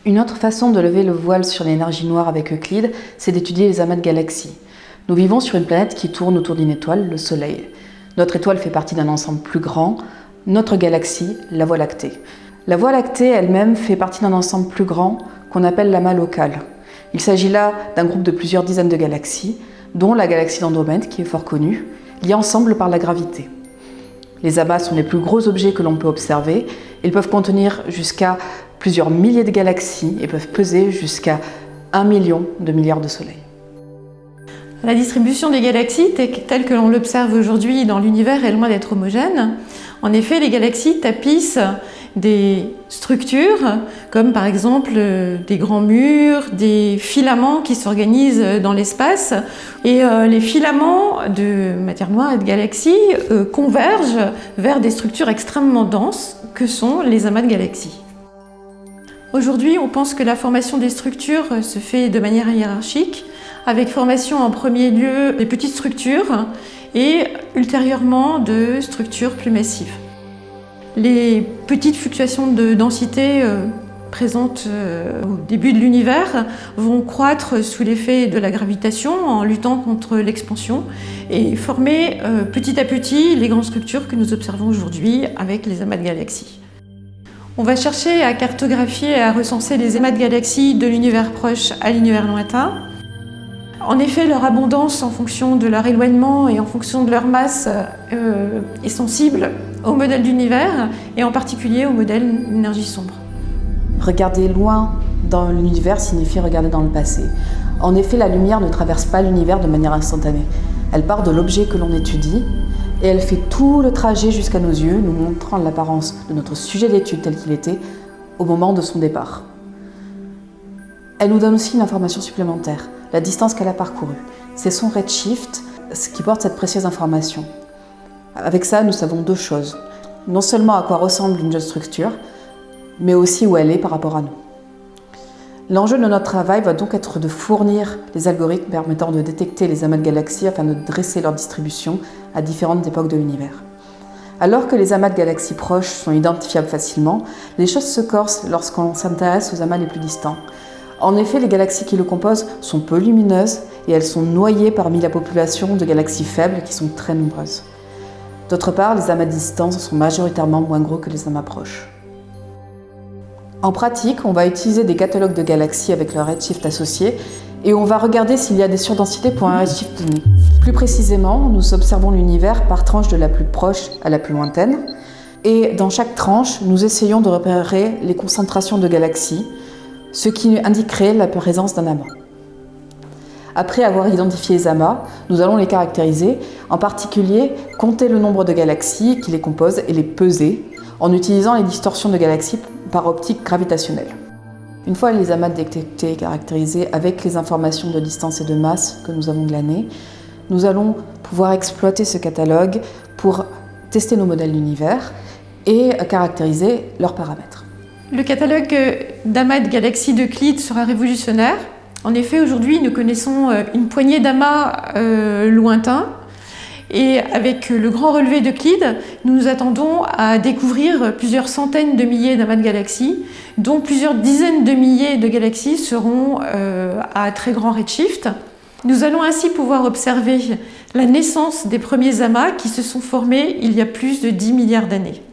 Une autre façon de lever le voile sur l'énergie noire avec Euclide, c'est d'étudier les amas de galaxies. Nous vivons sur une planète qui tourne autour d'une étoile, le Soleil. Notre étoile fait partie d'un ensemble plus grand, notre galaxie, la Voie lactée. La Voie lactée elle-même fait partie d'un ensemble plus grand qu'on appelle l'amas local. Il s'agit là d'un groupe de plusieurs dizaines de galaxies, dont la galaxie d'Andromède, qui est fort connue, liées ensemble par la gravité. Les amas sont les plus gros objets que l'on peut observer. Ils peuvent contenir jusqu'à plusieurs milliers de galaxies et peuvent peser jusqu'à 1 million de milliards de soleils. La distribution des galaxies, telle que l'on l'observe aujourd'hui dans l'univers, est loin d'être homogène. En effet, les galaxies tapissent des structures, comme par exemple des grands murs, des filaments qui s'organisent dans l'espace. Et les filaments de matière noire et de galaxies convergent vers des structures extrêmement denses que sont les amas de galaxies. Aujourd'hui, on pense que la formation des structures se fait de manière hiérarchique, avec formation en premier lieu des petites structures et ultérieurement de structures plus massives. Les petites fluctuations de densité présentes au début de l'univers vont croître sous l'effet de la gravitation en luttant contre l'expansion et former petit à petit les grandes structures que nous observons aujourd'hui avec les amas de galaxies. On va chercher à cartographier et à recenser les amas de galaxies de l'univers proche à l'univers lointain. En effet, leur abondance en fonction de leur éloignement et en fonction de leur masse est sensible au modèle d'univers et en particulier au modèle d'énergie sombre. Regarder loin dans l'univers signifie regarder dans le passé. En effet, la lumière ne traverse pas l'univers de manière instantanée. Elle part de l'objet que l'on étudie et elle fait tout le trajet jusqu'à nos yeux, nous montrant l'apparence de notre sujet d'étude tel qu'il était au moment de son départ. Elle nous donne aussi une information supplémentaire, la distance qu'elle a parcourue. C'est son redshift qui porte cette précieuse information. Avec ça, nous savons deux choses. Non seulement à quoi ressemble une jeune structure, mais aussi où elle est par rapport à nous. L'enjeu de notre travail va donc être de fournir les algorithmes permettant de détecter les amas de galaxies afin de dresser leur distribution à différentes époques de l'univers. Alors que les amas de galaxies proches sont identifiables facilement, les choses se corsent lorsqu'on s'intéresse aux amas les plus distants. En effet, les galaxies qui le composent sont peu lumineuses et elles sont noyées parmi la population de galaxies faibles qui sont très nombreuses. D'autre part, les amas distants sont majoritairement moins gros que les amas proches. En pratique, on va utiliser des catalogues de galaxies avec leur redshift associé et on va regarder s'il y a des surdensités pour un redshift donné. Plus précisément, nous observons l'univers par tranche de la plus proche à la plus lointaine et dans chaque tranche, nous essayons de repérer les concentrations de galaxies, ce qui indiquerait la présence d'un amas. Après avoir identifié les amas, nous allons les caractériser, en particulier compter le nombre de galaxies qui les composent et les peser en utilisant les distorsions de galaxies par optique gravitationnelle. Une fois les amas détectés et caractérisés avec les informations de distance et de masse que nous avons glanées, nous allons pouvoir exploiter ce catalogue pour tester nos modèles d'univers et caractériser leurs paramètres. Le catalogue d'amas de galaxies d'Euclide sera révolutionnaire. En effet, aujourd'hui, nous connaissons une poignée d'amas lointains. Et avec le grand relevé d'Euclide, nous nous attendons à découvrir plusieurs centaines de milliers d'amas de galaxies, dont plusieurs dizaines de milliers de galaxies seront à très grand redshift. Nous allons ainsi pouvoir observer la naissance des premiers amas qui se sont formés il y a plus de 10 milliards d'années.